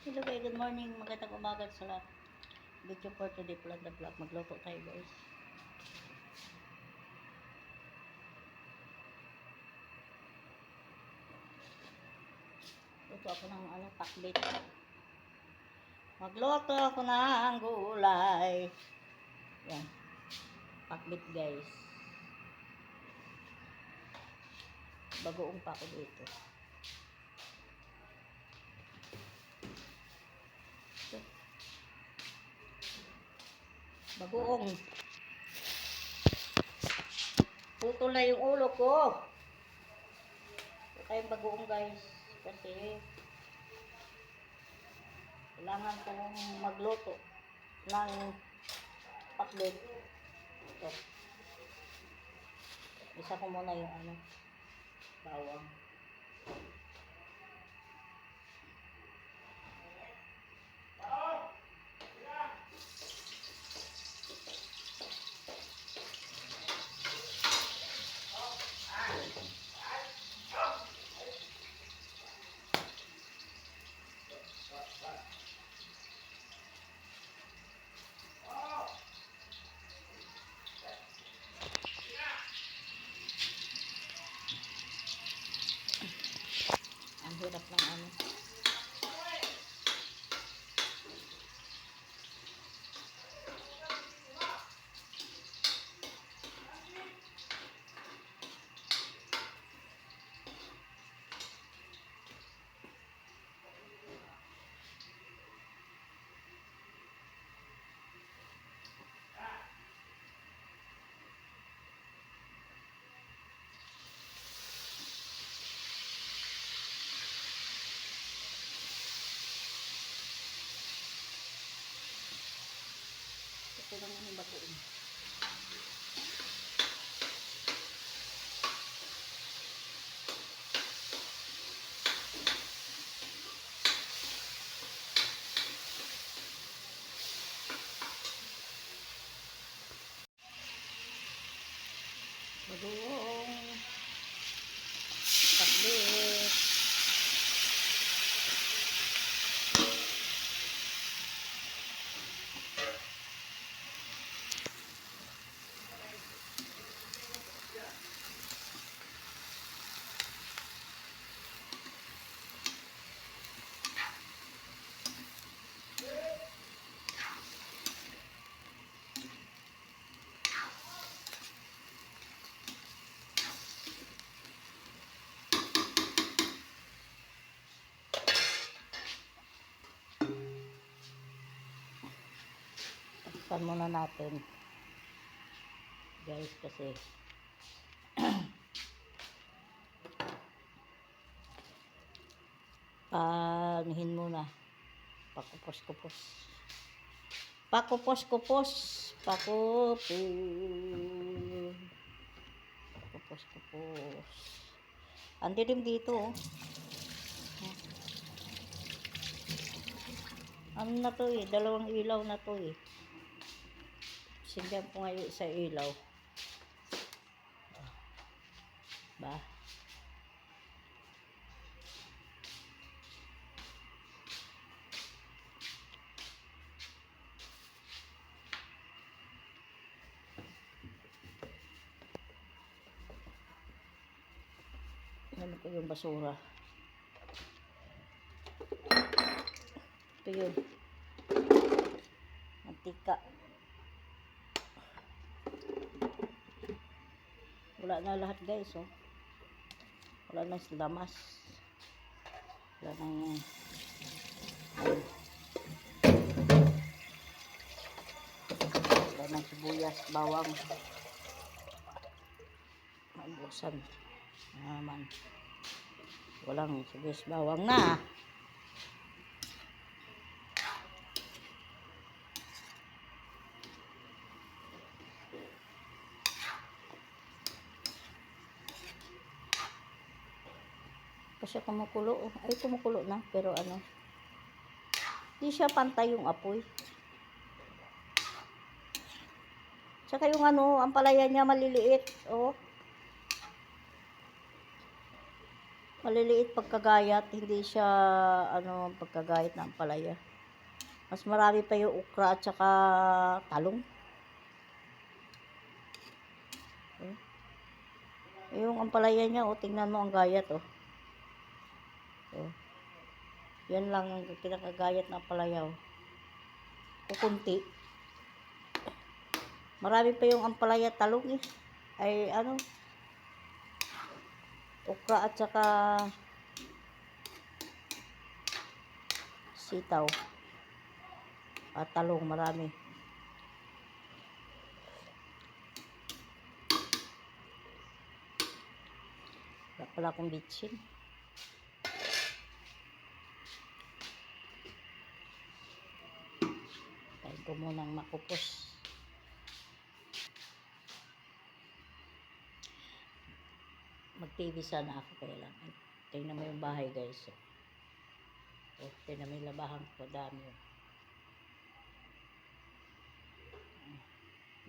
Hello guys, good morning. Magandang umaga sa lahat. Video for today, plan the vlog. Magluto tayo guys. Luto ako ng pakbit. Magluto ako ng gulay. Yan, pakbit guys. Bagoong pa ako dito. Bagoong. Putol na yung ulo ko. Ito kayong bagoong guys. Kasi kailangan kong magluto ng pakbit. Ito. Isa ko muna yung bawang. Ang hirap ng ito lang yung bagoong. Bagoong. Pakbit. Takpan muna natin guys kasi panuhin muna, pakupos-kupos, pakupos-kupos, pakupos-kupos. Ang dilim dito oh. Ano na to eh, dalawang ilaw na to eh. Sindihan ko ngayon sa ilaw. Ba? Ano ko yung basura? Ito yun. Mantika. Wala na lahat guys oh. Wala na lamas. Wala na yan. Wala na sibuyas, bawang. Maubusan. Naman. Walang sibuyas, bawang na. Kasi kumukulo. Ay, kumukulo na. Pero di siya pantay yung apoy. Tsaka yung ang palaya niya maliliit. Oh. Maliliit pagkagayat, hindi siya ano pagkagayat ng ampalaya. Mas marami pa yung ukra at saka talong. Eh, yung ampalaya niya, oh, tingnan mo ang gayat, oh. Oh. Yan lang ang pinakagayat ng ampalaya, oh. Kukunti. Marami pa yung ampalaya talong, eh. Ay, ano, ukra at saka sitaw. At talong, marami. Wala pala akong bitsin. Kain ko munang makupos. Mag-TV sana ako kaya lang. Tingnan mo yung bahay, guys. Oh, tingnan mo yung labahan ko. Dami.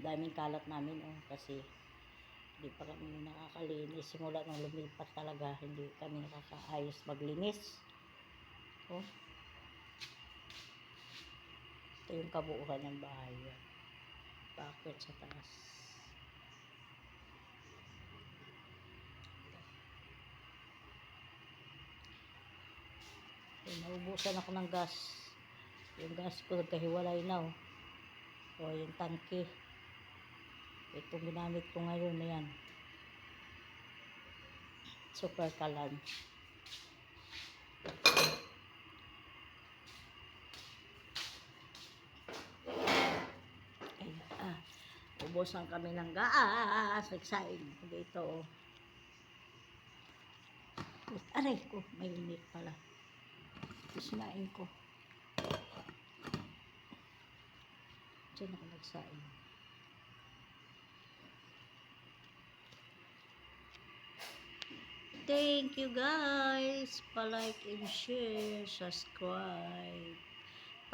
Daming kalat namin, oh. Kasi hindi pa kami nakakalinis. Simula nung lumipat talaga, hindi kami nakakaayos maglinis. Oh. Ito yung kabuuan ng bahay. Bakit sa taas. Naubusan ako ng gas. Yung gas ko nagkahiwalay na, oh. O yung tangke. Itong ginamit ko ngayon na yan. Super kalan. Ayan, ubusan kami ng gas. Nagsaing. Dito, oh. Aray ko, mainit pala. Sinain ko. Diyan ako nagsaing. Thank you guys. Pa-like and share. Subscribe.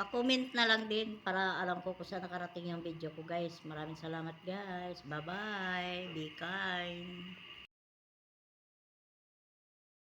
Pa-comment na lang din para alam ko kung saan nakarating yung video ko guys. Maraming salamat guys. Bye-bye. Be kind.